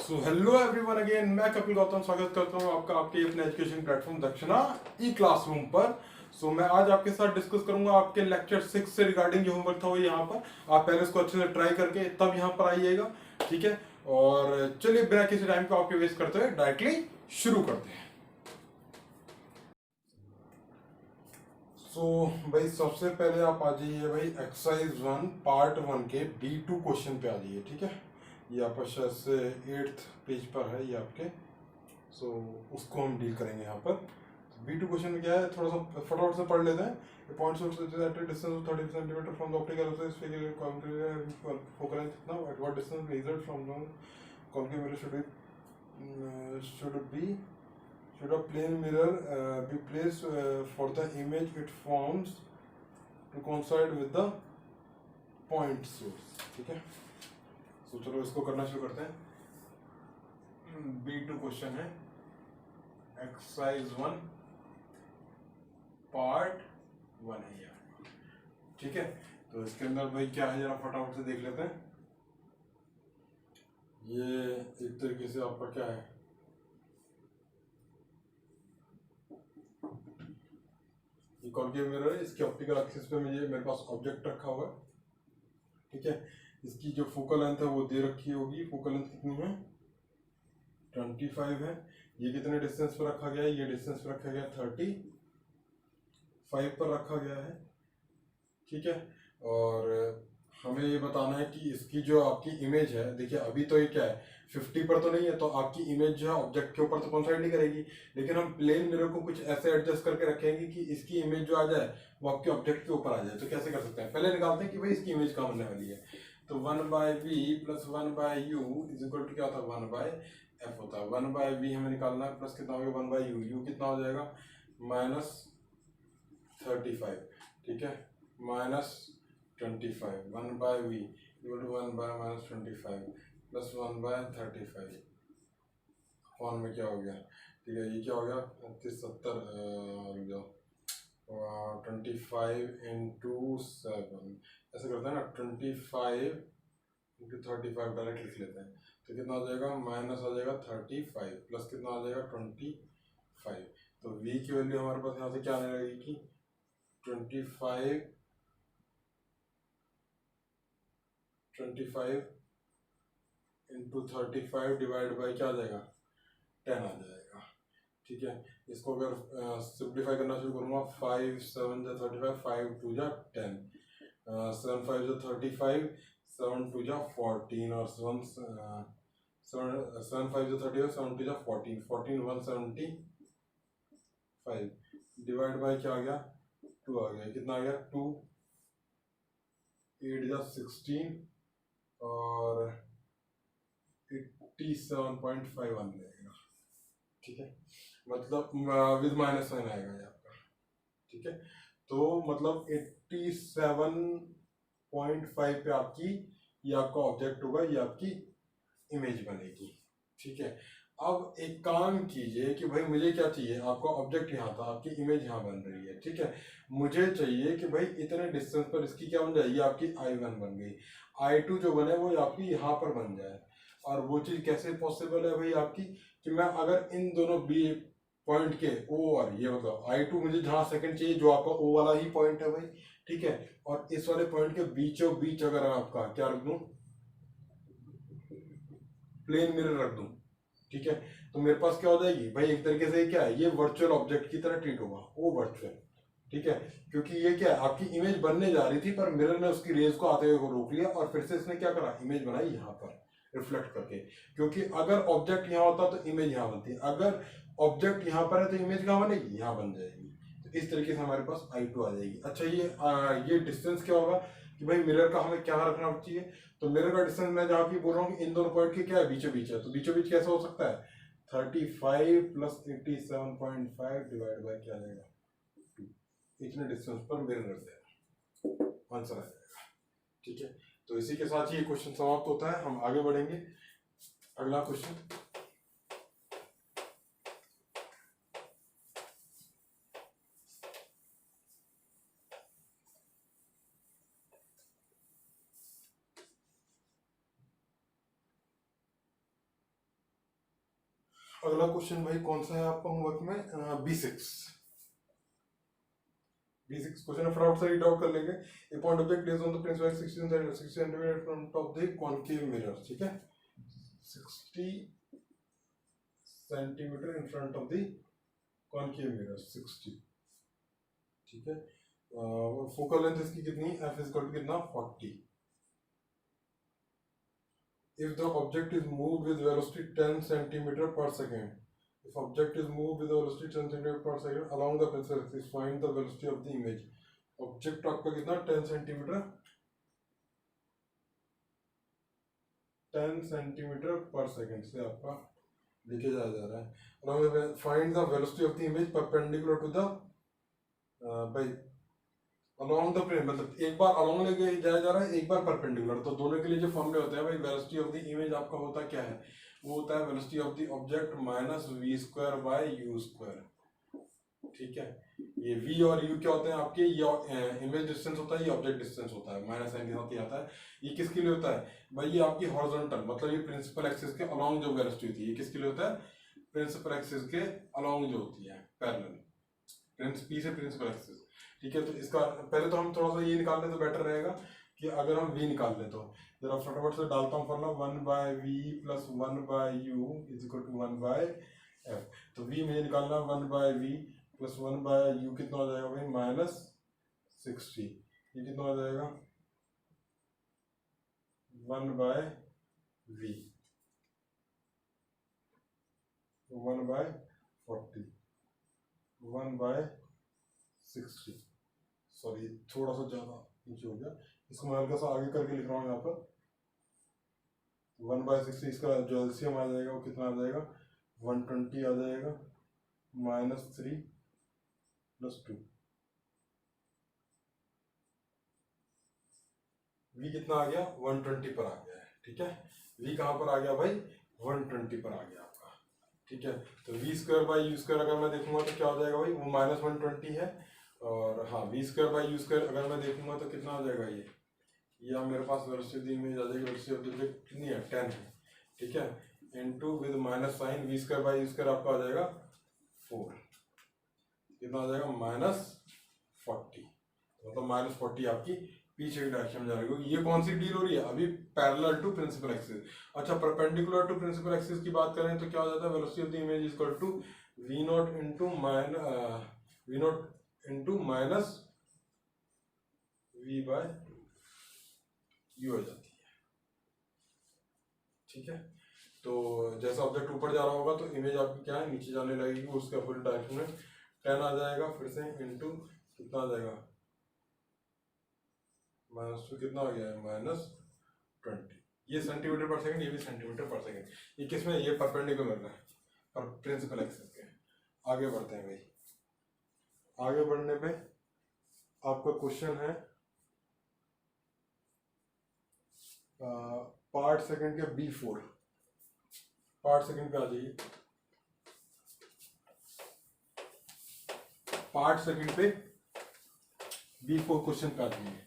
So hello everyone again, मैं कपिल गौतम स्वागत करता हूँ आपका आपके अपने एजुकेशन प्लेटफॉर्म दक्षिणा ई क्लासरूम पर। मैं आज आपके साथ डिस्कस करूंगा आपके लेक्चर 6 से रिगार्डिंग जो होमवर्क था वो यहाँ पर आप पहले इसको अच्छे से ट्राई करके तब यहाँ पर आइएगा, ठीक है। और चलिए बिना किसी टाइम को आपके वेस्ट करते हुए डायरेक्टली शुरू करते हैं। भाई सबसे पहले आप आ जाइए भाई एक्सरसाइज 1 पार्ट 1 के B2 क्वेश्चन पे आ जाइए, ठीक है। ये आपका शायद से 8th पेज पर है ये आपके। उसको हम डील करेंगे यहाँ पर। B2 क्वेश्चन में क्या है, थोड़ा सा फटाफट से पढ़ लेते हैं। Point source at a distance of 30 centimetre from the optical axis figure concave focal length now at what distance result from the concave mirror should a plane mirror be placed for the image it forms to coincide with the point source, ठीक है। चलो इसको करना शुरू करते हैं। B2 question है exercise 1 part 1 है यार, ठीक है। तो इसके अंदर भाई क्या है जरा फटाफट से देख लेते हैं। ये एक तरीके से आपका क्या है, कॉन्केव मिरर है। इसके ऑप्टिकल एक्सिस पे मेरे पास ऑब्जेक्ट रखा हुआ है, ठीक है। इसकी जो फोकल लेंथ है वो दे रखी होगी। फोकल लेंथ कितनी है, 25 है। ये कितने डिस्टेंस पर रखा गया है, ये डिस्टेंस पर रखा गया 35 पर रखा गया है, ठीक है। और हमें ये बताना है कि इसकी जो आपकी इमेज है, देखिए अभी तो ये क्या है 50 पर तो नहीं है, तो आपकी इमेज जो है ऑब्जेक्ट के ऊपर तो कॉन्साइड नहीं करेगी। लेकिन हम प्लेन मिरर को कुछ ऐसे एडजस्ट करके रखेंगे कि इसकी इमेज जो आ जाए वो आपके ऑब्जेक्ट के ऊपर आ जाए। तो कैसे कर सकते हैं, पहले निकालते हैं कि भाई इसकी इमेज कहाँ बनने वाली है। तो 1/v प्लस 1/u इज इक्वल टू क्या होता है, 1/f होता है। 1/v हमें निकालना है, प्लस कितना हो गया 1/u, u कितना हो जाएगा -35, ठीक है। -25 1/v equal to 1/-25 plus 1/35 form में क्या हो गया, ठीक है। ये क्या हो गया 30 70 25 इंटू 7 ऐसे करते हैं ना, 25 इंटू 35 डायरेक्ट लिख लेते हैं। तो कितना हो जाएगा माइनस आ जाएगा 35 प्लस कितना आ जाएगा 25। तो v की वैल्यू हमारे पास यहाँ से क्या आने लगेगी 25 इंटू 35 डिवाइड बाई क्या आ जाएगा 10 आ जाएगा, ठीक है। इसको अगर सिंप्लीफाई करना शुरू करूँगा 5 7 जा 35 5 2 जा 10 7 5 जा 35 7 2 जा 14 और 7 5 जा 35 7 2 जा 14 14 175 डिवाइड बाई क्या आ गया 2 आ गया। कितना आ गया 2 8 जा 16 और 87.5 आने लगेगा, ठीक है। मतलब विद माइनस साइन आएगा ये आपका, ठीक है। तो मतलब 87.5 पे आपकी ये आपका ऑब्जेक्ट होगा, ये आपकी इमेज बनेगी, ठीक है। अब एक काम कीजिए कि भाई मुझे क्या चाहिए, आपका ऑब्जेक्ट यहाँ था, आपकी इमेज यहाँ बन रही है, ठीक है। मुझे चाहिए कि भाई इतने डिस्टेंस पर इसकी क्या बन जाए, ये आपकी I1 बन गई। I2 जो बने वो आपकी यहाँ पर बन जाए। और वो चीज़ कैसे पॉसिबल है भाई आपकी, कि मैं अगर इन दोनों बी पॉइंट के O और ये मतलब I2 मुझे जहाँ सेकंड चाहिए जो आपका O वाला ही पॉइंट है भाई, ठीक है। और इस वाले पॉइंट के बीचों बीच अगर आपका क्या रख दूं, प्लेन मिरर रख दूं, ठीक है। तो मेरे पास क्या हो जाएगी भाई, एक तरीके से क्या है, ये वर्चुअल ऑब्जेक्ट की तरह ट्रीट होगा, वो वर्चुअल, ठीक है। क्योंकि ये क्या है आपकी इमेज बनने जा रही थी पर मिरर ने उसकी रेज को आते हुए को रोक लिया और फिर से इसने क्या करा, इमेज बनाई यहाँ पर रिफ्लेक्ट करके। क्योंकि अगर ऑब्जेक्ट यहाँ होता तो इमेज यहाँ बनती, अगर ऑब्जेक्ट यहाँ पर है तो इमेज कहाँ बनेगी, यहाँ बन जाएगी। तो इस तरीके से हमारे पास I2 आ जाएगी। अच्छा ये डिस्टेंस क्या होगा कि भाई मिरर का हमें क्या रखना चाहिए, तो मिरर का डिस्टेंस मैं जहाँ की बोल रहा हूँ इन दोनों पॉइंट के क्या है बीचों बीच है, तो बीचों बीच कैसे हो सकता है 35 प्लस 87.5 डिवाइड बाय क्या आएगा 2, इतने डिस्टेंस पर मिरर रख देगा, आंसर आ जाएगा, ठीक है। तो इसी के साथ ही ये क्वेश्चन समाप्त होता है। हम आगे बढ़ेंगे, अगला क्वेश्चन। अगला क्वेश्चन भाई कौन सा है आपका होमवर्क में? B6 क्वेश्चन फटाफट से रीड आउट कर लेंगे। A point object placed on the principal 60 centimetre front of the concave mirror, ठीक है, 60 centimetre in front of the concave mirror, 60, ठीक है। फोकल लेंथ इसकी कितनी? f इज इक्वल टू कितना? 40। if the object is moved with velocity 10 centimeter per second, if object is moved with velocity 10 centimeter per second along the principal axis, find the velocity of the image। Object आपका कितना? 10 centimetre 10 centimetre पर second से आपका लेके जाया जा रहा है। along find the velocity of the image perpendicular to the by along the plane, मतलब एक बार along लेके जाया जा रहा है, एक बार परपेंडिकुलर। तो दोनों के लिए जो फॉर्मूले होते हैं भाई, वेलोसिटी ऑफ द इमेज आपका होता क्या है? वो होता है velocity of the object minus v square by u square, ठीक है। ये v और u क्या होते हैं आपके? ये इमेज डिस्टेंस होता है, ये ऑब्जेक्ट डिस्टेंस होता है, माइनस साइन के साथ ही आता है। ये किसके लिए होता है भाई? ये आपकी हॉरिजॉन्टल, मतलब ये प्रिंसिपल एक्सिस के अलोंग जो वेलोसिटी होती है, ये किसके लिए होता है? प्रिंसिपल एक्सिस के अलोंग जो होती है, पैरेलल पी से प्रिंसिपल एक्सिस, ठीक है। तो इसका पहले तो हम थोड़ा सा ये निकाल लें तो बेटर रहेगा कि अगर हम v निकाल लें तो जरा फटाफट से डालता हूँ फॉर्मूला 1/v प्लस 1/u is equal to 1/f। तो v मुझे निकालना 1/v प्लस 1/u कितना हो जाएगा भाई? -60। ये कितना हो जाएगा? 1/v 1/40 1/60, सॉरी थोड़ा सा ज्यादा नीचे हो गया, इसको मैं हल्का सा आगे करके लिख रहा हूँ यहाँ पर। 1/60 इसका जो एलसीएम आ जाएगा वो कितना आ जाएगा? 120 आ जाएगा, -3 + 2। v कितना आ गया? 120 पर आ गया है, ठीक है। v कहाँ पर आ गया भाई? 120 पर आ गया आपका, ठीक है। तो v square by u square अगर मैं देखूंगा तो क्या हो जाएगा भाई? वो -120 है। और हाँ, v square by u square अगर मैं देखूंगा तो कितना आ जाएगा? ये मेरे पास वेलोसिटी ऑफ द इमेज आ जाएगी, वेलोसिटी ऑफ द ऑब्जेक्ट कितनी है? 10 है, ठीक है। Into with minus sign v square by u square आपका आ जाएगा 4, कितना आ जाएगा? -40, मतलब -40 आपकी पीछे की डायरेक्शन में जा रही है। ये कौन सी डील हो रही है अभी? Parallel to principal axis. अच्छा, परपेंडिकुलर टू प्रिंसिपल एक्सिस की बात करें तो क्या हो जाता है? Velocity of the image is equal to v0 into minus v by u हो जाती है, ठीक है। तो जैसा ऑब्जेक्ट ऊपर जा रहा होगा तो इमेज आपकी क्या है? नीचे जाने लगेगी, उसके अपोजिट डायरेक्शन में 10 आ जाएगा, फिर से इंटू कितना आ जाएगा? -2 कितना हो गया है? -20। ये सेंटीमीटर पर सेकंड, ये भी सेंटीमीटर पर सेकंड। ये किस में? ये परपेंडिकुलर है पर प्रिंसिपल एक्सिस के। आगे बढ़ते हैं भाई। आगे बढ़ने पे आपका क्वेश्चन है पार्ट सेकंड के B4। पार्ट सेकंड पे आ जाइए। पार्ट सेकंड पे B4 क्वेश्चन पे आ जाइए।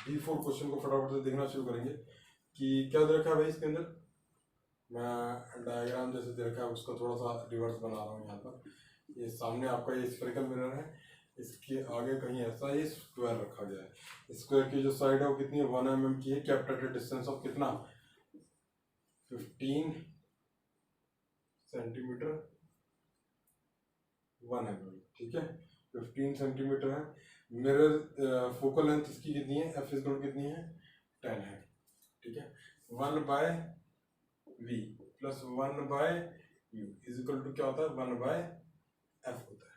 B4 क्वेश्चन को फटाफट से देखना शुरू करेंगे कि क्या दे रखा है भाई इसके अंदर। मैं डायग्राम जैसे दे रखा है उसको थोड़ा सा रिवर्स बना रहा हूँ यहाँ पर। ये सामने आपका ये स्फेरिकल मिरर है, इसके आगे कहीं ऐसा ये स्क्वायर रखा गया है। स्क्वायर की जो साइड है वो कितनी है? 1 mm की है। कैप्टेड डिस्टेंस ऑफ कितना? 15 सेंटीमीटर 1 mm, ठीक है। 15 सेंटीमीटर है। मिरर फोकल लेंथ इसकी कितनी है? एफ इज कितनी है? 10 है, ठीक है। 1/v प्लस 1/u इज इक्वल टू क्या होता है? 1/f होता है,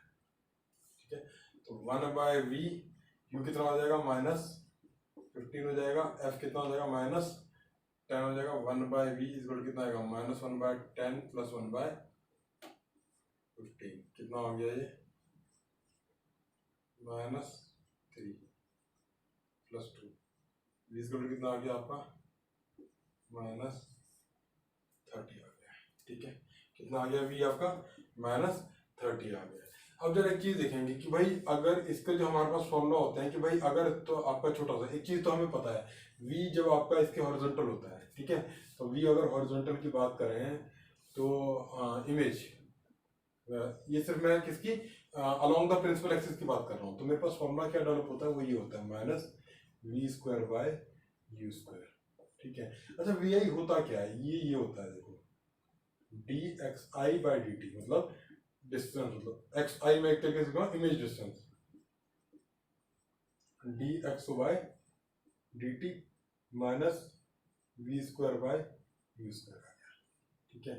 ठीक है। तो 1/v u कितना हो जाएगा? -15 हो जाएगा। f कितना हो जाएगा? -10 हो जाएगा। 1/v इज इक्वल कितना आएगा? -1/10 प्लस 1/15 कितना हो गया? ये -3 प्लस 2 v इज इक्वल कितना आ गया आपका? -30 आ गया, ठीक है, कितना आ गया v आपका -30 आ गया। अब जरा एक चीज देखेंगे कि भाई अगर इसका जो हमारे पास फॉर्मूला होता है कि भाई अगर तो आपका छोटा सा एक चीज तो हमें पता है, v जब आपका इसके हॉरिजॉन्टल होता है, ठीक है, तो v अगर हॉरिजॉन्टल की बात करें तो इमेज, ये सिर्फ मैं किसकी अलोंग द प्रिंसिपल एक्सिस की बात कर रहा हूँ, तो मेरे पास फॉर्मूला क्या डेवलप होता है, वो ये होता है -v² ठीक है। अच्छा vi होता क्या है, ये होता है, देखो dxi/dt मतलब डिस्टेंस, मतलब xi में एक तरीके से image distance, dx/dt minus v²/u², ठीक है।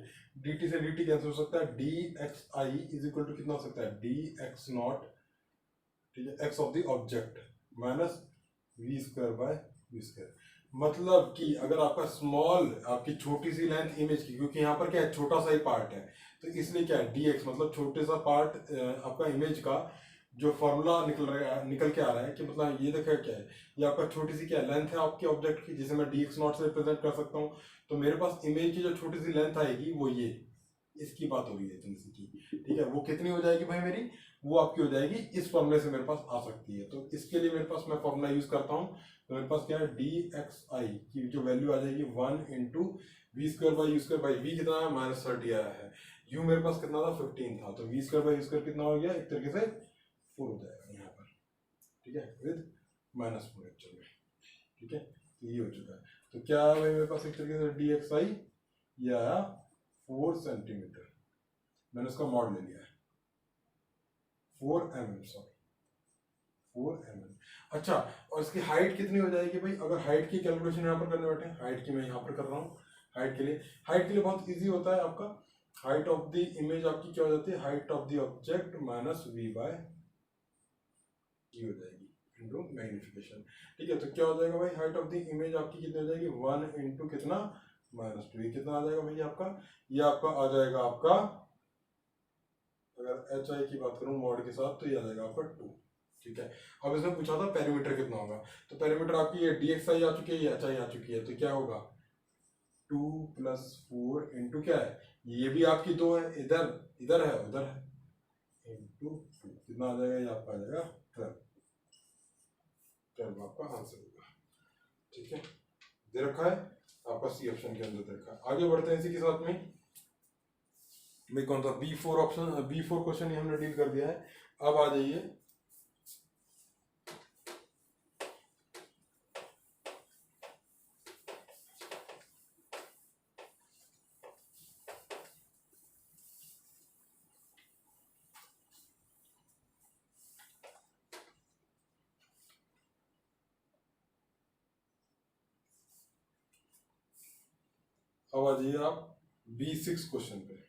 dt से dt कैंसिल हो सकता है, dxi इज इक्वल टू कितना हो सकता है, dx0, ठीक है, x of the object minus v²/u²। मतलब कि अगर आपका स्मॉल, आपकी छोटी सी लेंथ इमेज की, क्योंकि यहाँ पर क्या है, छोटा सा ही पार्ट है, तो इसलिए क्या है dx मतलब छोटे सा पार्ट आपका इमेज का जो फॉर्मूला निकल के आ रहा है कि मतलब ये देखा क्या है, ये आपका छोटी सी क्या लेंथ है आपके ऑब्जेक्ट की, जिसे मैं dx0 से रिप्रेजेंट कर सकता हूँ। तो मेरे पास इमेज की जो छोटी सी लेंथ आएगी वो ये, इसकी बात हो रही है इतनी सी की, ठीक है, वो कितनी हो जाएगी भाई मेरी, वो आपकी हो जाएगी इस फॉर्मूले से मेरे पास आ सकती है। तो इसके लिए मेरे पास मैं फॉर्मूला यूज करता हूँ, तो मेरे पास क्या है, dxi की जो वैल्यू आ जाएगी 1 इंटू v²/u², v कितना है -30 आया है, u मेरे पास कितना था 15 था, तो v²/u² कितना हो गया, एक तरीके से 4 हो जाएगा यहाँ पर, ठीक है, विद -4 एक्चुअल में, ठीक है, तो ये हो चुका है। तो क्या है भाई मेरे पास एक तरीके से dxi ये आया 4 सेंटीमीटर, मैंने उसका मॉड ले लिया है 4 mm, सॉरी 4 mm। अच्छा, और इसकी हाइट कितनी हो जाएगी भाई, अगर हाइट की कैलकुलेशन यहाँ पर करने बैठे, हाइट की मैं यहाँ पर कर रहा हूँ, हाइट के लिए बहुत इजी होता है आपका, हाइट ऑफ द इमेज आपकी क्या हो जाती है, height of the object minus v/e हो जाएगी इंटू मैग्निफिकेशन, ठीक है। तो क्या हो जाएगा भाई, हाइट ऑफ द इमेज आपकी कितनी हो जाएगी, 1 इंटू कितना -2, ये कितना आ जाएगा भाई आपका, ये आपका आ जाएगा आपका, अगर एच आई की बात करूँ मॉड के साथ, तो ये आ जाएगा आपका 2, ठीक है। अब इसमें पूछा था पेरीमीटर कितना होगा, तो पेरीमीटर आपकी ये dxi आ चुकी है, ये hi आ चुकी है, तो क्या होगा 2 + 4 इंटू क्या है, ये भी आपकी 2 है, इधर इधर है उधर है, इंटू 2 कितना आ जाएगा, ये आपका आ जाएगा 12 आपका आंसर होगा, ठीक है, दे रखा है आपका सी ऑप्शन के अंदर दे रखा है। आगे बढ़ते हैं इसी के साथ में भाई, कौन सा B4 ऑप्शन, B4 क्वेश्चन ही हमने डील कर दिया है। अब आ जाइए आप B6 क्वेश्चन पे।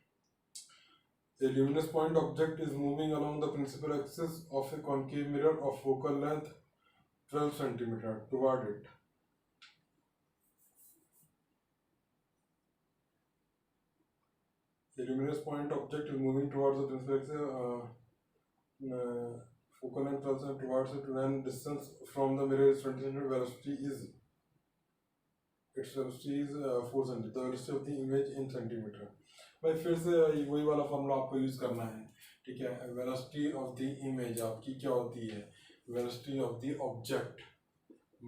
A luminous point object is moving along the principal axis of a concave mirror of focal length 12 centimeter toward it. The luminous point object is moving towards the principal axis, focal length 12 centimeter towards it, when distance from the mirror is 20 centimeter, velocity is 4 centimeter, the velocity of the image in centimeter. भाई फिर से वही वाला formula आपको use करना है, ठीक है। वेलोसिटी ऑफ द इमेज आपकी क्या होती है, velocity of the object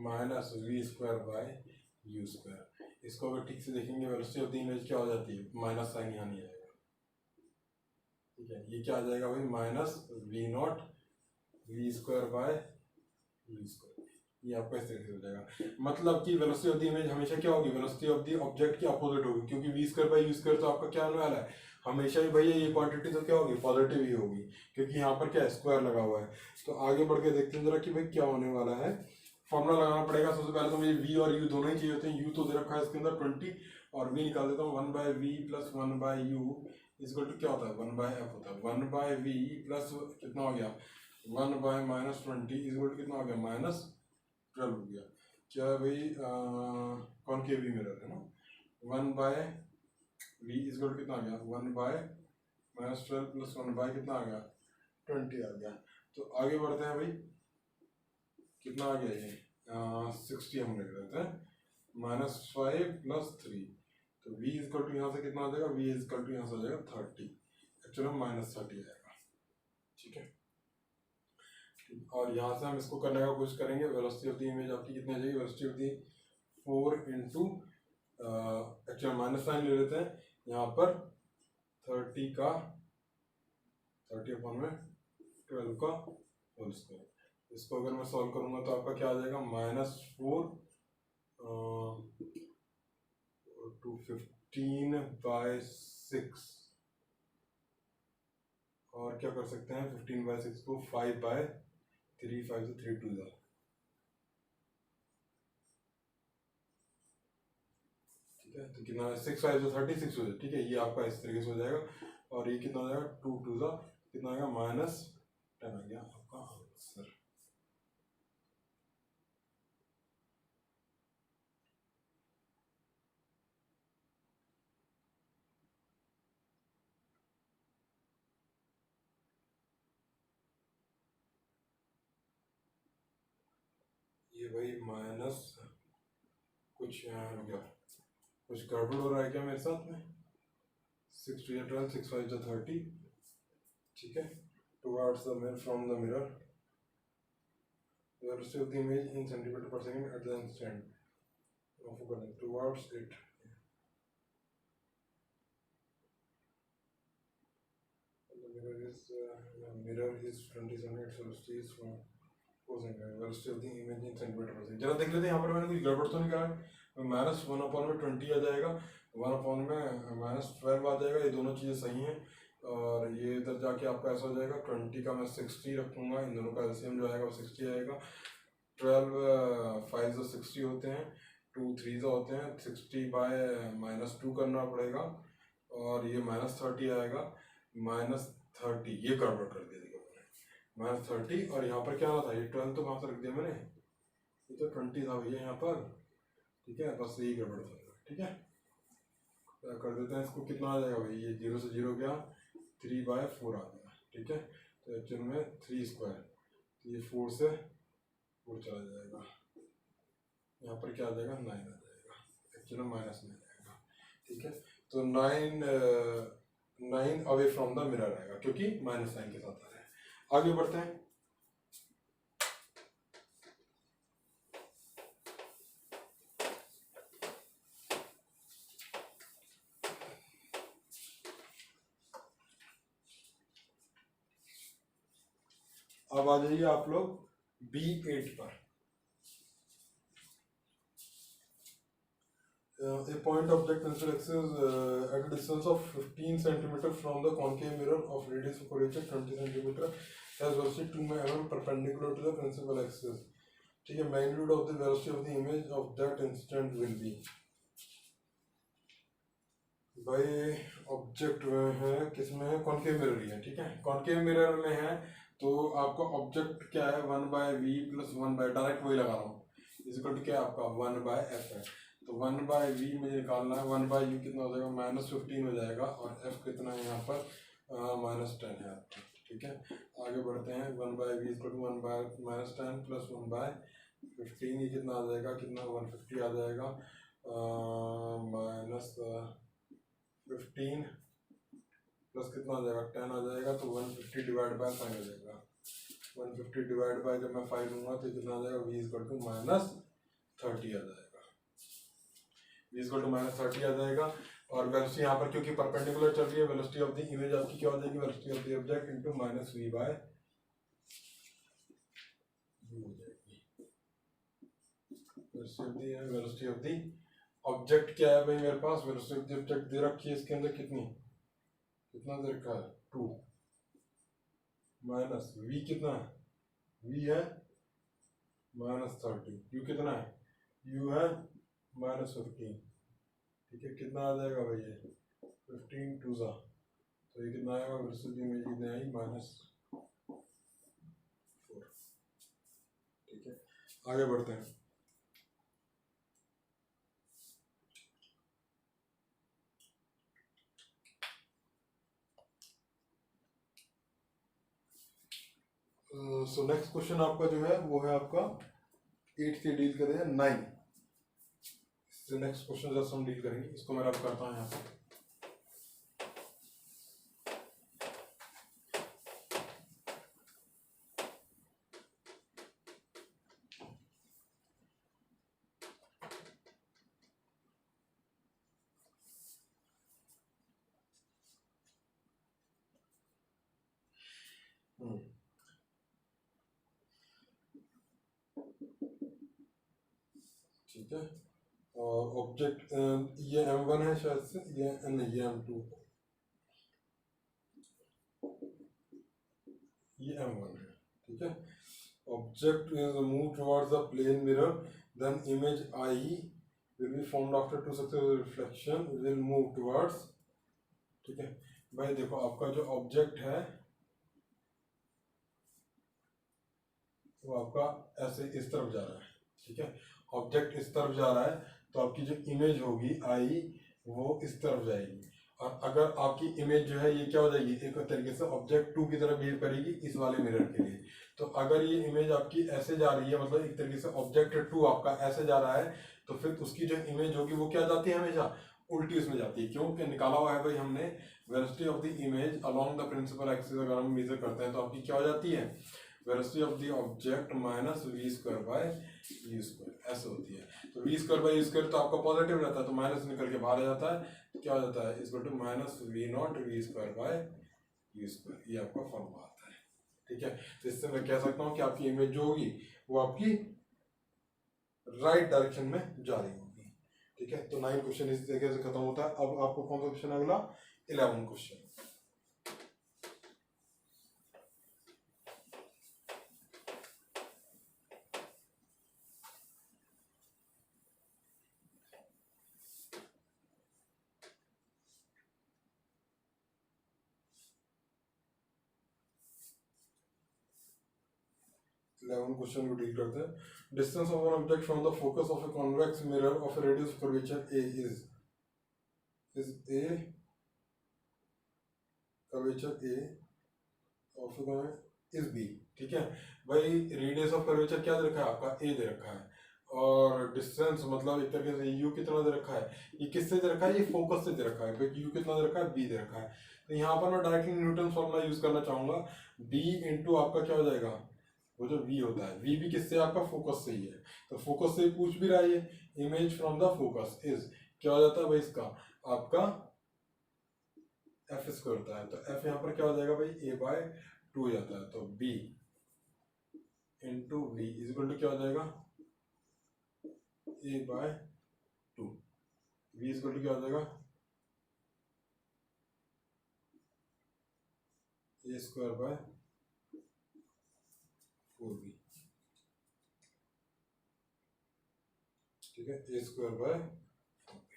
minus v²/u²। इसको अगर ठीक से देखेंगे, वेलोसिटी ऑफ द इमेज क्या हो जाती है, माइनस साइन यहाँ नहीं आएगा, ठीक है, ये क्या आ जाएगा भाई, -v0 v²/u², ये आपका इस तरीके से हो जाएगा। मतलब कि वेलोसिटी ऑफ द इमेज हमेशा क्या होगी, वेलोसिटी ऑफ द ऑब्जेक्ट की अपोजिट होगी, क्योंकि v²/u² तो आपका क्या आने वाला है, हमेशा ही भैया ये क्वांटिटी तो क्या होगी, पॉजिटिव ही होगी, क्योंकि यहाँ पर क्या है, स्क्वायर लगा हुआ है। तो आगे बढ़ के देखते हैं जरा कि भाई क्या होने वाला है। फॉर्मूला लगाना पड़ेगा, सबसे पहले तो मुझे v और u दोनों ही चाहिए होते हैं। u तो दे रखा है इसके अंदर 20, और v निकाल देता हूँ, 1/v + 1/u इक्वल टू क्या होता है, 1/f होता है। 1/v प्लस कितना हो गया, 1/-20 इक्वल टू कितना हो गया, -12 हो गया। क्या भाई, कॉनकेव मिरर है ना, 1/v इक्वल टू कितना आ गया, 1/-12 + 1/, कितना आ गया, 20 आ गया। तो आगे बढ़ते हैं भाई, कितना आ गया ये 60 हम लिख देते हैं, -5 + 3, तो v इज इक्वल टू यहाँ से कितना आ जाएगा, v इज इक्वल टू यहाँ से आ जाएगा 30, एक्चुअली -30 आएगा, ठीक है। और यहाँ से हम इसको करने का कोशिश करेंगे, वेलोसिटी ऑफ द इमेज आपकी कितनी आ जाएगी, velocity of the 4 into actual -9 ले लेते हैं यहाँ पर 30 का 30/12 का होल स्क्वायर। इसको अगर मैं सॉल्व करूंगा तो आपका क्या आ जाएगा, -4 to 15/6, और क्या कर सकते हैं 15/6 को 5/3, 5 से 3 2 ठीक है। तो कितना 6 5 से 36 हो जाए, ठीक है, ये आपका इस तरीके से हो जाएगा। और ये कितना हो जाएगा 2 2 कितना आएगा -10 आ गया आपका आंसर। ये भाई माइनस कुछ कुछ गड़बड़ हो रहा है क्या मेरे साथ में, 6 2 12 6 5 30, ठीक है। Towards the mirror from the mirror, velocity of the image in centimetre per second at the instant towards it, mirror is 20 centimeters, velocity is 4 centimeters, velocity of the image in centimeter per second। जरा देख लेते हैं यहाँ पर मैंने कुछ गड़बड़ तो नहीं करा है, -1/20 आ जाएगा, 1/-12 आ जाएगा, ये दोनों चीज़ें सही हैं। और ये इधर जाके आपका ऐसा हो जाएगा 20 का मैं 60 रखूँगा, इन दोनों का एलसीएम जो आएगा वो 60 आएगा। 12 5 60 होते हैं, 2 3 होते हैं, 60/-2 करना पड़ेगा, और ये -30 आएगा, -30, ये गड़बड़ कर दिया -30। और यहाँ पर क्या था, ये 12 तो कहाँ से रख दिया मैंने, ये तो 20 था भैया यहाँ पर, ठीक है, बस यही गड़बड़ था, ठीक है। क्या कर देते हैं इसको, कितना आ जाएगा भाई, ये 0 से 0 गया, 3/4 आ गया, ठीक है। तो एक्चुअल में 3 स्क्वायर, तो ये 4 से 4 चला जाएगा, यहाँ पर क्या आ जाएगा 9 आ जाएगा, एक्चुअल में -9 आएगा, ठीक है। तो 9 अवे फ्रॉम द मिरर आएगा, क्योंकि -9 के साथ आ रहा है। आगे बढ़ते हैं। अब आ जाइए आप लोग B8 पर। A point object pencil axis at a distance of 15 cm from the concave mirror of radius of curvature 20 cm has velocity 2 mm perpendicular to the principal axis, ठीक है। magnitude of the velocity of the image of that instant will be, भाई object में है, किसमें है, concave mirror ही है, ठीक है। कॉनकेव मिरर में है तो आपका ऑब्जेक्ट क्या है, 1/v + 1/, डायरेक्ट वही लगा रहा हूँ, इक्वल टू क्या आपका 1/f है। तो 1/v मुझे निकालना है, 1/u कितना हो जाएगा, -15 हो जाएगा, और f कितना है यहाँ पर -10 है, ठीक है। आगे बढ़ते हैं, 1/v = 1/-10 + 1/15, ये कितना आ जाएगा, कितना 150 आ जाएगा, -15 प्लस कितना आ जाएगा 10 आ जाएगा, तो 150 डिवाइड बाय 5 हो जाएगा। 150 डिवाइड बाय जब मैं 5 लूँगा तो कितना आ जाएगा, v = -30 आ जाएगा, v = -30 आ जाएगा। और वेलोसिटी यहाँ पर क्योंकि परपेंडिकुलर चल रही है, वेलोसिटी ऑफ द इमेज आपकी क्या हो जाएगी, velocity of the object into -v/v हो जाएगी। वेलोसिटी ऑफ द ऑब्जेक्ट क्या है भाई मेरे पास, velocity of the object they रखी है, इसके अंदर कितना दे रखा है 2, माइनस v कितना है, v है -30, u कितना है, u है -15, ठीक है। कितना आ जाएगा भाई ये 15 2 सा, तो ये कितना आएगा, वेलोसिटी इमेज कितनी आई -4, ठीक है। आगे बढ़ते हैं। सो नेक्स्ट क्वेश्चन आपका जो है वो है आपका 8 से डील कर रहे हैं 9, नेक्स्ट क्वेश्चन जस्ट हम डील करेंगे, इसको मैं रब करता हूँ यहाँ पे। ठीक है, और ऑब्जेक्ट ये M1 है शायद से, ये नहीं ये M2, ये M1 है। ठीक है, object is move towards the plane mirror, then image I will be formed after two successive reflection will move towards। ठीक है भाई, देखो आपका जो ऑब्जेक्ट है वो आपका ऐसे इस तरफ जा रहा है। ठीक है, ऑब्जेक्ट इस तरफ जा रहा है तो आपकी जो इमेज होगी आई वो इस तरफ जाएगी, और अगर आपकी इमेज जो है ये क्या हो जाएगी, एक तरीके से ऑब्जेक्ट टू की तरह बिहेव करेगी इस वाले मिरर के लिए। तो अगर ये इमेज आपकी ऐसे जा रही है, मतलब एक तरीके से ऑब्जेक्ट टू आपका ऐसे जा रहा है, तो फिर उसकी जो इमेज होगी वो क्या जाती है, हमेशा उल्टी उसमें जाती है। क्योंकि निकाला हुआ है भाई हमने velocity of the image along the principal axis, अगर हम मेजर करते हैं तो आपकी क्या हो जाती है, velocity of the object minus v square by u square, ऐसे होती है। तो v square by u square तो आपका पॉजिटिव रहता है, तो माइनस निकल के बाहर आ जाता है, तो क्या हो जाता है, equal to minus v naught v square by u square, ये आपका फॉर्मूला आता है। ठीक है, तो इससे मैं कह सकता हूँ कि आपकी इमेज जो होगी वो आपकी राइट डायरेक्शन में जा रही होगी। ठीक है, तो 9 क्वेश्चन इस तरीके से खत्म होता है। अब आपको कौन सा क्वेश्चन अगला, 11 क्वेश्चन। क्वेश्चन को डील करते हैं। Distance of an object from the focus of a convex mirror of a radius curvature a is a curvature a of is b. ठीक है भाई, रेडियस ऑफ कर्वेचर क्या दे रखा है आपका, ए दे रखा है, और डिस्टेंस मतलब एक तरीके से यू कितना दे रखा है, ये किससे दे रखा है, ये फोकस से दे रखा है भाई, यू कितना दे रखा है, बी दे रखा है। तो यहाँ पर मैं डायरेक्टली न्यूटन फॉर्मूला यूज करना चाहूंगा, बी इंटू आपका क्या हो जाएगा, वो जो v होता है, v भी किससे, आपका फोकस से ही है, तो फोकस से पूछ भी रहा है, ये image from the focus is क्या हो जाता है भाई, इसका आपका f स्क्वायर होता है, तो f यहाँ पर क्या हो जाएगा भाई, a बाय 2 हो जाता है, तो b into v is equal to क्या हो जाएगा, a by 2, v is equal to क्या हो जाएगा, a स्क्वायर बाय 4b। ठीक है, a स्क्वायर बाय 4b।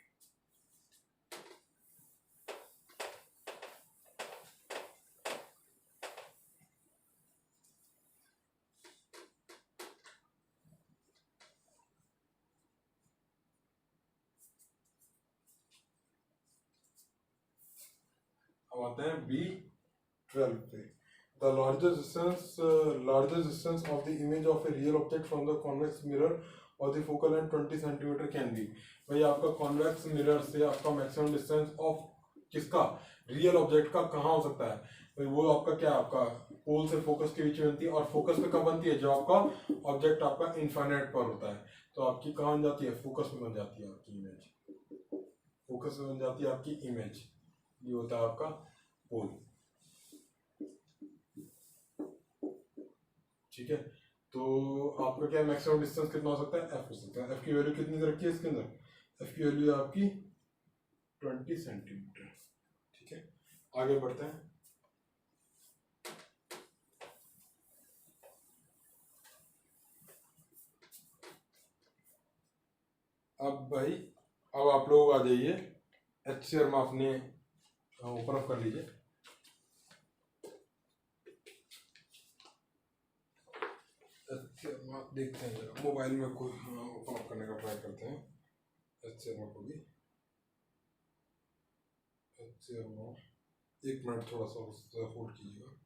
अब आते हैं B12 पे। The largest distance of the image of a real object from the convex mirror or the focal length 20 centimetre can be. भाई आपका कॉन्वेक्स मिरर से आपका मैक्सिमम डिस्टेंस ऑफ किसका, real object का कहाँ हो सकता है भाई, वो आपका क्या, आपका पोल से फोकस के बीच में बनती है, और फोकस पे कब बनती है, जब आपका ऑब्जेक्ट आपका इनफाइनाइट पर होता है, तो आपकी कहाँ बन जाती है, फोकस में बन जाती है आपकी इमेज, फोकस में बन जाती है आपकी इमेज, ये होता है आपका पोल। ठीक है, तो आपका क्या मैक्सिमम डिस्टेंस कितना हो सकता है, एफ हो सकता है। एफ की वैल्यू कितनी रखी है इसके अंदर, एफ की वैल्यू है आपकी 20 सेंटीमीटर। ठीक है, आगे बढ़ते हैं। अब भाई, अब आप लोग आ जाइए, HCR मापने ओपन अप कर लीजिए। देखते हैं जरा मोबाइल में कोई ओपन अप करने का ट्राई करते हैं, HCR को भी। HCR, एक मिनट थोड़ा सा होल्ड कीजिएगा।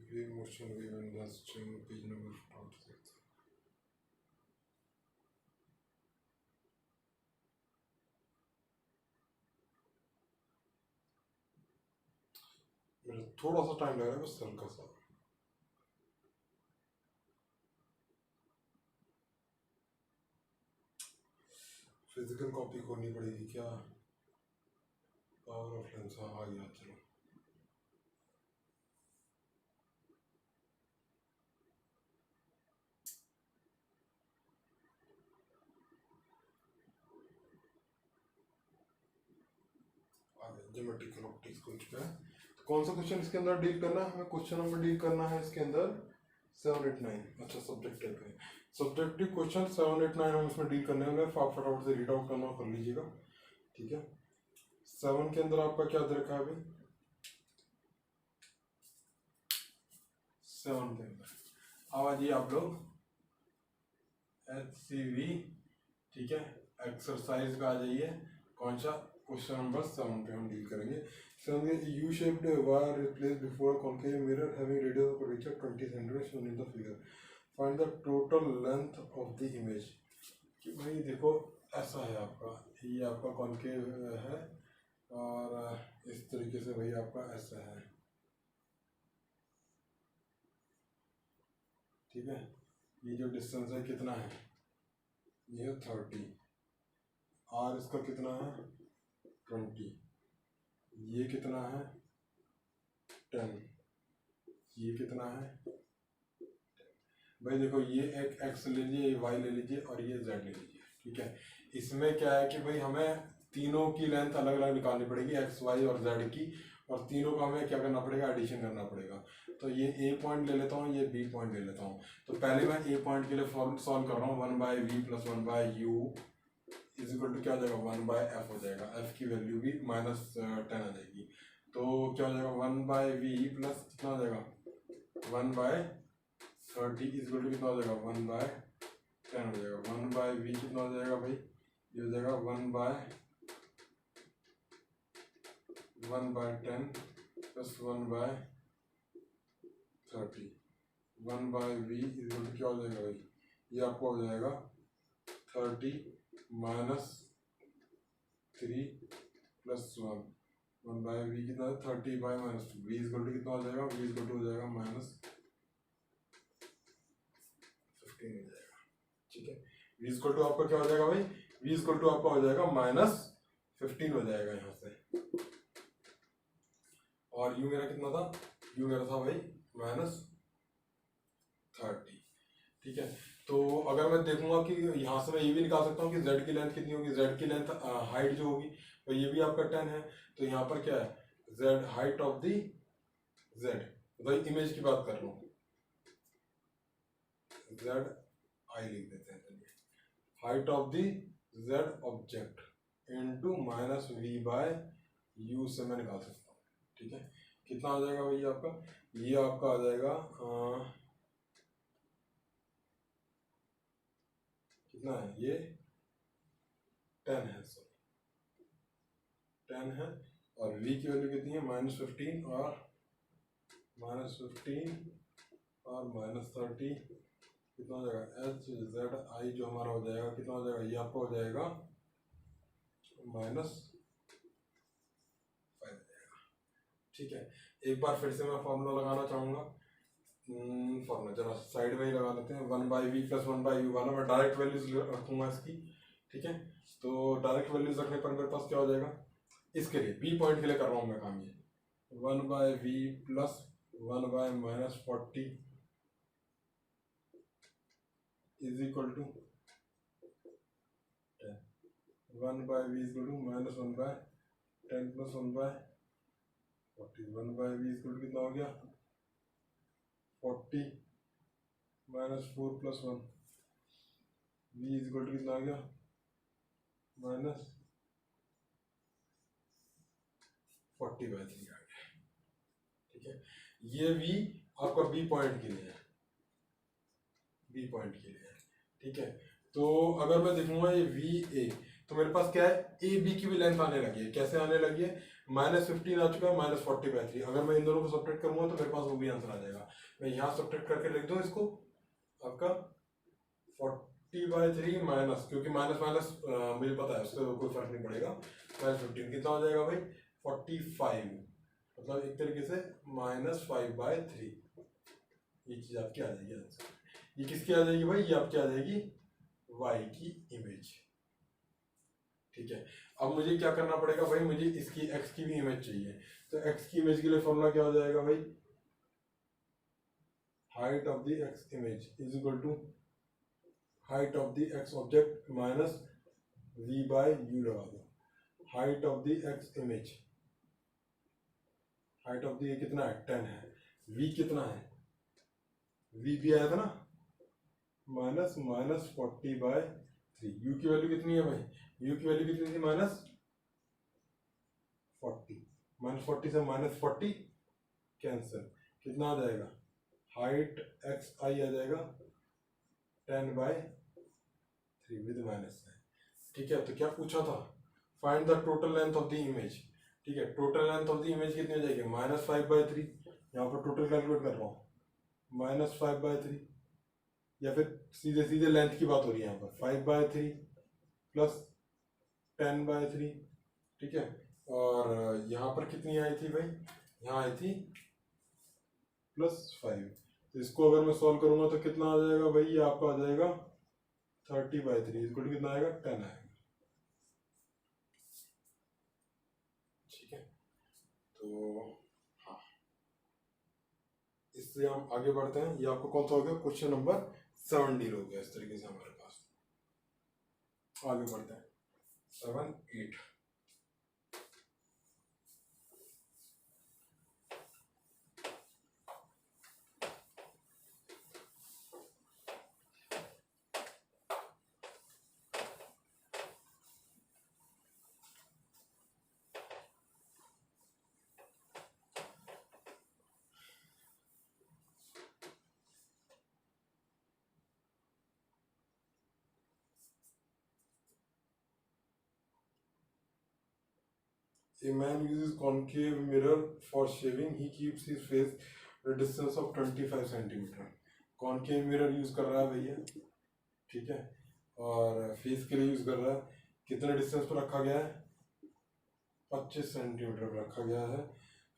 Wave motion given the string page number 46। मेरा थोड़ा सा टाइम लग रहा है बस हल्का सा। फिजिकल कॉपी खोलनी पड़ेगी क्या? पावर ऑफ लेंस आ गया, चलो। ज्योमेट्रिकल ऑप्टिक्स खुल चुका है। तो कौन सा क्वेश्चन इसके अंदर डील करना है हमें? क्वेश्चन नंबर डील करना है इसके अंदर 789। अच्छा, सब्जेक्टिव है, सब्जेक्टिव क्वेश्चन 789 हम इसमें डील करने वाले हैं। आप फटाफट से रीड आउट करना कर लीजिएगा, ठीक है। 7 के अंदर आपका क्या दे रखा है अभी? 7 के अंदर आवाज़ आप लोग HCV, ठीक है, एक्सरसाइज का आ जाइए। कौन सा? क्वेश्चन नंबर 7 पे हम डील करेंगे। U shaped wire place before concave mirror having radius of curvature 20 centimetre shown in the figure. Find the total length of the image. कि भाई देखो ऐसा है आपका, ये आपका कॉन्केव है और इस तरीके से भाई आपका ऐसा है, ठीक है। ये जो डिस्टेंस है कितना है? ये 30 और इसका कितना है? 20। ये कितना है? 10। ये कितना है? भाई देखो, ये एक एक्स ले लीजिए, ये वाई ले लीजिए और ये जेड ले लीजिए, ठीक है। इसमें क्या है कि भाई हमें तीनों की लेंथ अलग अलग निकालनी पड़ेगी, एक्स वाई और जेड की, और तीनों का हमें क्या करना पड़ेगा? एडिशन करना पड़ेगा। तो ये ए पॉइंट ले लेता हूँ, ये बी पॉइंट ले लेता हूँ। तो पहले मैं ए पॉइंट के लिए सॉल्व कर रहा हूँ। 1/v + 1/u is equal to क्या हो जाएगा? 1/f हो जाएगा। f की वैल्यू भी -10 आ जाएगी। तो क्या हो जाएगा? 1/v प्लस कितना हो जाएगा? 1/30 इज इक्वल टू कितना हो जाएगा? 1/10 हो जाएगा। 1/v कितना हो जाएगा भाई? ये हो जाएगा 1/10 plus 1/30। 1/v is equal to क्या हो जाएगा भाई? ये आपको हो जाएगा 30 -3 + 1। 1/v कितना है? 30/-2। v इज इक्वल टू कितना हो जाएगा? v इज इक्वल टू हो जाएगा -15 हो जाएगा, ठीक है। v इज इक्वल टू आपका क्या हो जाएगा भाई? v इज इक्वल टू आपका हो जाएगा -15 हो जाएगा यहाँ से। और u मेरा कितना था? u मेरा था भाई -30, ठीक है। तो अगर मैं देखूंगा कि यहाँ से मैं ये भी निकाल सकता हूँ कि z की लेंथ कितनी होगी। z की लेंथ हाइट जो होगी, तो ये भी आपका 10 है। तो यहाँ पर क्या है? z height of the z, भाई इमेज की बात कर रहा हूँ, z आई लिख देते हैं, चलिए। Height of the z object into -v/u से मैं निकाल सकता हूँ, ठीक है। कितना आ जाएगा भाई आपका? ये आपका आ जाएगा कितना है? ये 10 है, सॉरी 10 है। और v की वैल्यू कितनी है? -15 और -30 कितना हो जाएगा? HZI जो हमारा हो जाएगा कितना हो जाएगा? ये आपको हो जाएगा -5 हो जाएगा, ठीक है। एक बार फिर से मैं फॉर्मूला लगाना चाहूँगा। फॉर्मूला जरा साइड में ही लगा लेते हैं। 1/v + 1/u वाला मैं डायरेक्ट वैल्यूज रखूँगा इसकी, ठीक है। तो डायरेक्ट वैल्यूज रखने पर मेरे पास क्या हो जाएगा? इसके लिए बी पॉइंट के लिए कर रहा हूँ मैं काम। ये 1/v + 1/-40 is equal to 10। 1/v is equal to -1/10 + 1/40। 1/v is equal to कितना हो गया? 40 -4 + 1। v इज इक्वल टू कितना आ गया? -40/3 आ गया, ठीक है। ये v आपका बी पॉइंट के लिए है, बी पॉइंट के लिए है, ठीक है। तो अगर मैं देखूंगा ये वी ए, तो मेरे पास क्या है? ए बी की भी लेंथ आने लगी है। कैसे आने लगी है? -15 आ चुका है, -40/3। अगर मैं इन दोनों को सब्ट्रैक्ट करूंगा तो मेरे पास वो भी आंसर आ जाएगा। मैं यहाँ सब्ट्रैक्ट करके लिख दूँ इसको, आपका 40/3 माइनस, क्योंकि माइनस माइनस मुझे पता है उससे कोई फर्क नहीं पड़ेगा, -15 कितना हो जाएगा भाई 45, मतलब एक तरीके से -5/3। ये चीज आपकी आ जाएगी आंसर। ये किसकी आ जाएगी भाई, ये आपकी आ जाएगी y की इमेज। ठीक है, अब मुझे क्या करना पड़ेगा भाई, मुझे इसकी x की भी इमेज चाहिए। तो x की इमेज के लिए फॉर्मूला क्या हो जाएगा भाई, height of the x image is equal to height of the x object minus v/u लगा दो। Height of the x image, height of the ये कितना है 10 है, v कितना है, v भी आया था ना, -40/3। u की वैल्यू कितनी है भाई, u की वैल्यू कितनी थी -40, -40 से -40 कैंसिल, कितना आ जाएगा, हाइट एक्स आई आ जाएगा 10/3 विद माइनस है। ठीक है, तो क्या पूछा था, find the total length of the image. ठीक है, total length of the image कितनी हो जाएगी, -5/3। यहाँ पर टोटल कैलकुलेट कर रहा हूँ, -5/3, या फिर सीधे सीधे लेंथ की बात हो रही है यहाँ पर, 5/3 प्लस 10/3। ठीक है, और यहाँ पर कितनी आई थी भाई, यहाँ आई थी +5। तो इसको अगर मैं सॉल्व करूंगा तो कितना आ जाएगा भाई, ये आपका आ जाएगा 30/3, इसको कितना आएगा 10 आएगा। ठीक है, तो हाँ, इससे हम आगे बढ़ते हैं। ये आपको कौन सा हो गया, क्वेश्चन नंबर 7 डील हो गया इस तरीके से हमारे पास। आगे बढ़ते हैं 7, 8। A man uses concave mirror for shaving. He keeps his face at a distance of 25 centimeter. Concave mirror use कर रहा है भैया, ठीक है, और फेस के लिए यूज कर रहा है। कितने डिस्टेंस पर रखा गया है, 25 सेंटीमीटर पर रखा गया है।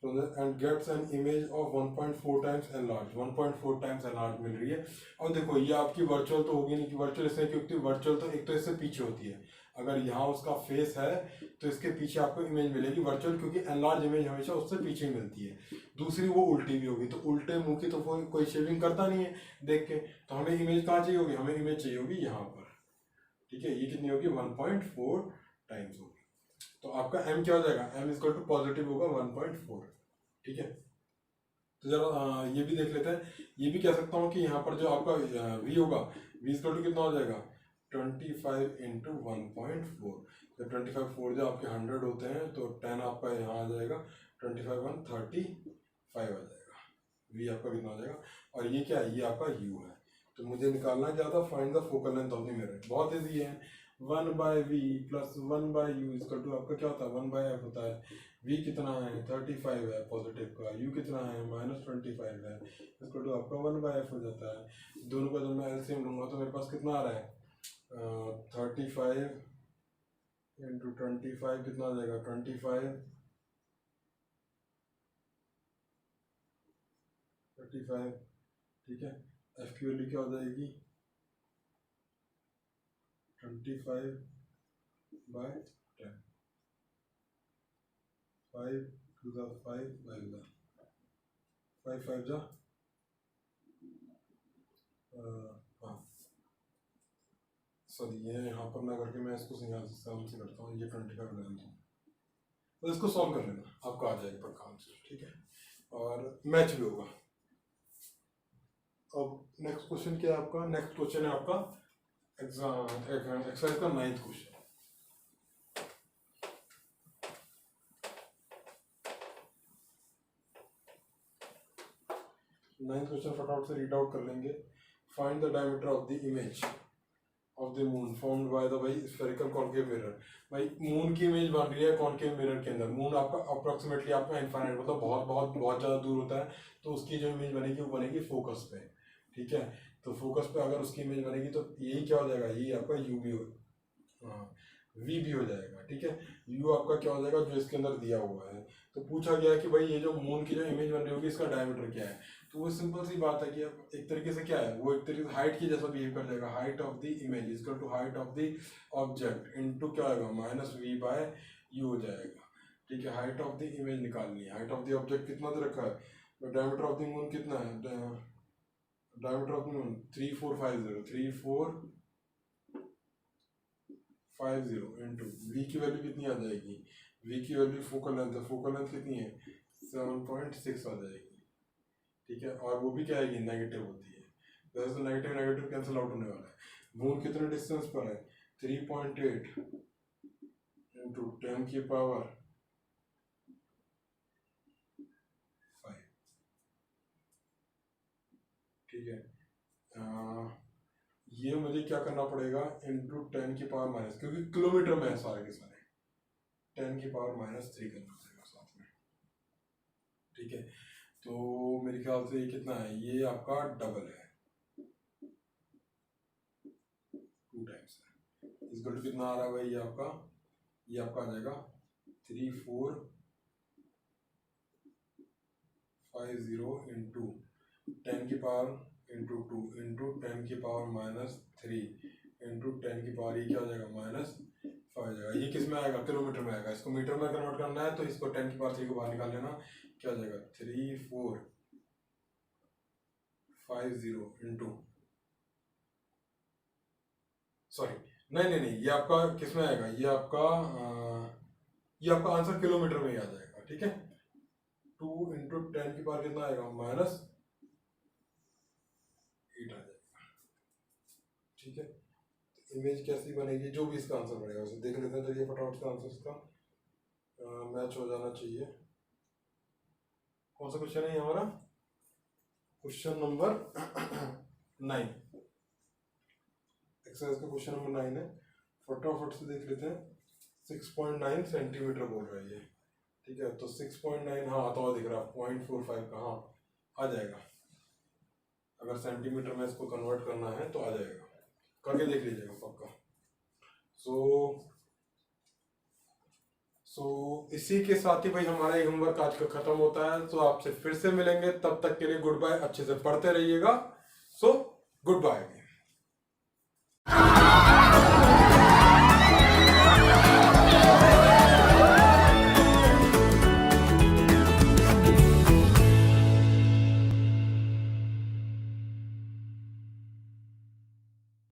And gets an image of 1.4 times enlarge, 1.4 times enlarge मिल रही है। और देखो ये आपकी वर्चुअल तो होगी नहीं, कि वर्चुअल इसलिए क्योंकि वर्चुअल तो एक तो इससे पीछे होती है, अगर यहाँ उसका फेस है तो इसके पीछे आपको इमेज मिलेगी वर्चुअल, क्योंकि एनलार्ज इमेज हमेशा उससे पीछे ही मिलती है। दूसरी वो उल्टी भी होगी, तो उल्टे मुंह की तो कोई शेविंग करता नहीं है देख के, तो हमें इमेज कहाँ चाहिए होगी, हमें इमेज चाहिए होगी यहाँ पर। ठीक है, ये कितनी होगी 1.4 टाइम्स होगी। तो आपका m क्या हो जाएगा, m इक्वल टू पॉजिटिव होगा 1.4। ठीक है, तो जरा ये भी देख लेते हैं। ये भी कह सकता हूँ कि यहाँ पर जो आपका v होगा, v इक्वल टू कितना हो जाएगा 25 इंटू 1.4। जब 25 4 जो आपके 100 होते हैं, तो 10 आपका यहाँ आ जाएगा, 25 1 35 आ जाएगा। v आपका कितना हो जाएगा, और ये क्या है, ये आपका u है। तो मुझे निकालना क्या था, find the focal length of the mirror. बहुत इजी है, 1/v प्लस 1/u इक्वल टू आपका क्या होता है 1/f होता है। v कितना है 35 है पॉजिटिव का, u कितना है -25 है, इक्वल टू आपका 1/f हो जाता है। दोनों का जब मैं एलसीएम लूंगा तो मेरे पास कितना आ रहा है 35 इंटू 25 कितना आ जाएगा 25 35। ठीक है, एफ की वैल्यू क्या हो जाएगी 25/10, 5 to the 5 by the 5 5 जा हाँ सॉरी, ये यहाँ पर ना करके मैं इसको यहाँ से करता हूँ, ये 25 ले लेता हूँ। तो इसको सॉल्व कर लेना, आपका आ जाएगा पक्का आंसर। ठीक है, और मैच भी होगा। अब नेक्स्ट क्वेश्चन क्या है आपका, नेक्स्ट क्वेश्चन है आपका एक्सरसाइज का 9th क्वेश्चन। 9th क्वेश्चन फटाफट से रीड आउट कर लेंगे। Find the diameter of the image of the moon formed by the भाई स्फेरिकल कॉन्केव मिरर। भाई मून की इमेज बन रही है कॉन्केव मिरर के अंदर। मून आपका अप्रोक्सीमेटली आपका इनफाइनाइट मतलब बहुत बहुत बहुत ज़्यादा दूर होता है, तो उसकी जो इमेज बनेगी वो बनेगी फोकस पे, ठीक है। तो फोकस पे अगर उसकी इमेज बनेगी तो यही क्या हो जाएगा, ये आपका यू भी हो, हाँ वी भी हो जाएगा, ठीक है। यू आपका क्या हो जाएगा जो इसके अंदर दिया हुआ है। तो पूछा गया है कि भाई ये जो मून की जो इमेज बन रही होगी इसका डायमीटर क्या है, तो वो सिंपल सी बात है कि अब एक तरीके से क्या है, वो एक तरीके से हाइट की जैसा बिहेव कर जाएगा। Height of the image equal to height of the object into क्या होगा माइनस वी बाय यू हो जाएगा, ठीक है। हाइट ऑफ द इमेज निकालनी है। हाइट ऑफ द ऑब्जेक्ट कितना दे रखा है, डायमीटर ऑफ द मून कितना है, diameter of the moon 3450 into v की वैल्यू कितनी आ जाएगी, वी की वैल्यू फोकल लेंथ है, फोकल लेंथ कितनी है 7.6 आ जाएगी, ठीक है। और वो भी क्या आएगी नेगेटिव होती है, वैसे तो नेगेटिव नेगेटिव कैंसिल आउट होने वाला है। मून कितने डिस्टेंस पर है 3.8 इंटू 10 की पावर 5, ठीक है। ये मुझे क्या करना पड़ेगा इंटू 10 की पावर माइनस, क्योंकि किलोमीटर में है सारे के सारे, 10 की पावर -3 करना पड़ेगा साथ में, ठीक है। तो मेरे ख्याल से ये कितना है, ये आपका डबल है, 2 टाइम्स है। इसका टू कितना आ रहा है भाई, ये आपका आ जाएगा 3450 इंटू 10 की पावर इंटू 2 इंटू 10 की पावर -3 इंटू 10 की पावर, ये क्या हो जाएगा -5 हो जाएगा। ये किस में आएगा, किलोमीटर में आएगा। इसको मीटर में कन्वर्ट करना है तो इसको 10 की पावर 3 को बाहर निकाल लेना, क्या हो जाएगा 3450 इंटू, सॉरी नहीं, ये आपका किस में आएगा, ये आपका आंसर किलोमीटर में ही आ जाएगा, ठीक है। 2 इंटू 10 की पावर कितना आएगा -8 आ जाएगा, ठीक है। इमेज कैसी बनेगी, जो भी इसका आंसर बनेगा उसे देख लेते हैं। चलिए फटाफट से आंसर इसका मैच हो जाना चाहिए। कौन सा क्वेश्चन है हमारा, क्वेश्चन नंबर 9, एक्सरसाइज का क्वेश्चन नंबर 9 है। फटाफट से देख लेते हैं। 6.9 सेंटीमीटर बोल रहा है ये, ठीक है। तो 6.9 हाँ आता हुआ दिख रहा है, 0.45 का हाँ आ जाएगा। अगर सेंटीमीटर में इसको कन्वर्ट करना है तो आ जाएगा, करके देख लीजिएगा पक्का। सो इसी के साथ ही भाई हमारा ये होमवर्क आज का खत्म होता है। तो आपसे फिर से मिलेंगे, तब तक के लिए गुड बाय, अच्छे से पढ़ते रहिएगा। So good bye.